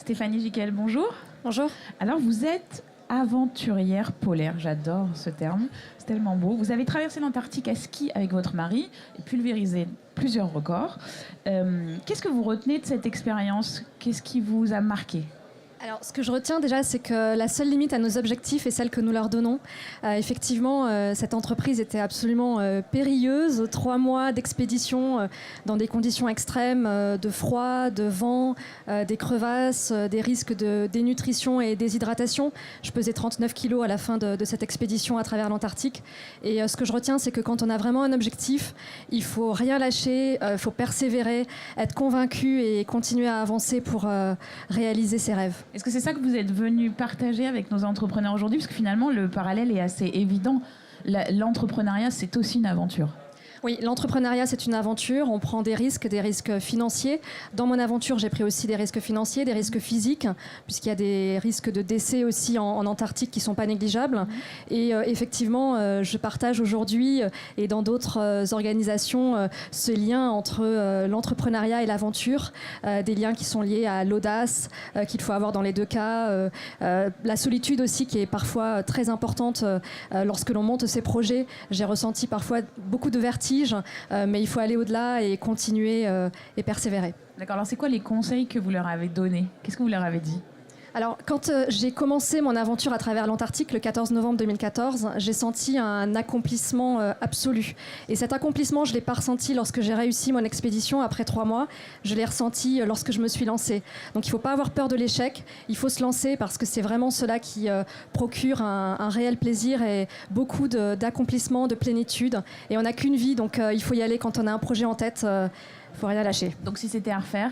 Stéphanie Jiquel, bonjour. Bonjour. Alors, vous êtes aventurière polaire, j'adore ce terme, c'est tellement beau. Vous avez traversé l'Antarctique à ski avec votre mari et pulvérisé plusieurs records. Qu'est-ce que vous retenez de cette expérience? Qu'est-ce qui vous a marqué? Alors, ce que je retiens déjà, c'est que la seule limite à nos objectifs est celle que nous leur donnons. Effectivement, cette entreprise était absolument périlleuse. 3 mois d'expédition dans des conditions extrêmes, de froid, de vent, des crevasses, des risques de dénutrition et déshydratation. Je pesais 39 kilos à la fin de cette expédition à travers l'Antarctique. Et ce que je retiens, c'est que quand on a vraiment un objectif, il faut rien lâcher, il faut persévérer, être convaincu et continuer à avancer pour réaliser ses rêves. Est-ce que c'est ça que vous êtes venu partager avec nos entrepreneurs aujourd'hui? Parce que finalement, le parallèle est assez évident. L'entrepreneuriat, c'est aussi une aventure. Oui, l'entrepreneuriat, c'est une aventure. On prend des risques financiers. Dans mon aventure, j'ai pris aussi des risques financiers, des risques physiques, puisqu'il y a des risques de décès aussi en Antarctique qui ne sont pas négligeables. Et effectivement, je partage aujourd'hui et dans d'autres organisations ce lien entre l'entrepreneuriat et l'aventure, des liens qui sont liés à l'audace qu'il faut avoir dans les deux cas, la solitude aussi qui est parfois très importante lorsque l'on monte ces projets. J'ai ressenti parfois beaucoup de vertige. Mais il faut aller au-delà et continuer et persévérer. D'accord, alors c'est quoi les conseils que vous leur avez donnés? Qu'est-ce que vous leur avez dit? Alors, quand j'ai commencé mon aventure à travers l'Antarctique le 14 novembre 2014, j'ai senti un accomplissement absolu. Et cet accomplissement, je ne l'ai pas ressenti lorsque j'ai réussi mon expédition après 3 mois. Je l'ai ressenti lorsque je me suis lancée. Donc, il ne faut pas avoir peur de l'échec. Il faut se lancer parce que c'est vraiment cela qui procure un réel plaisir et beaucoup d'accomplissement, de plénitude. Et on n'a qu'une vie, donc il faut y aller quand on a un projet en tête. Il ne faut rien lâcher. Donc, si c'était à refaire?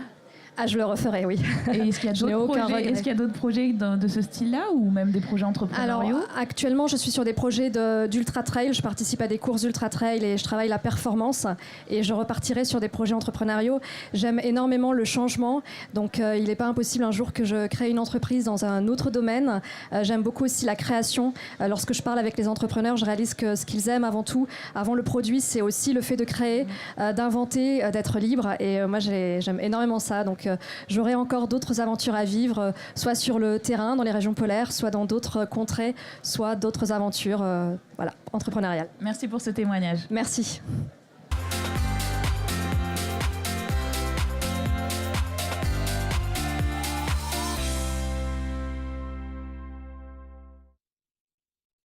Ah, je le referai, oui. Et est-ce qu'il y a d'autres projets de ce style-là ou même des projets entrepreneuriaux? Alors, actuellement, je suis sur des projets d'ultra-trail. Je participe à des courses ultra-trail et je travaille la performance. Et je repartirai sur des projets entrepreneuriaux. J'aime énormément le changement. Donc, il n'est pas impossible un jour que je crée une entreprise dans un autre domaine. J'aime beaucoup aussi la création. Lorsque je parle avec les entrepreneurs, je réalise que ce qu'ils aiment avant tout, avant le produit, c'est aussi le fait de créer, d'inventer, d'être libre. Et moi, j'aime énormément ça. Donc, j'aurai encore d'autres aventures à vivre, soit sur le terrain, dans les régions polaires, soit dans d'autres contrées, soit d'autres aventures entrepreneuriales. Merci pour ce témoignage. Merci.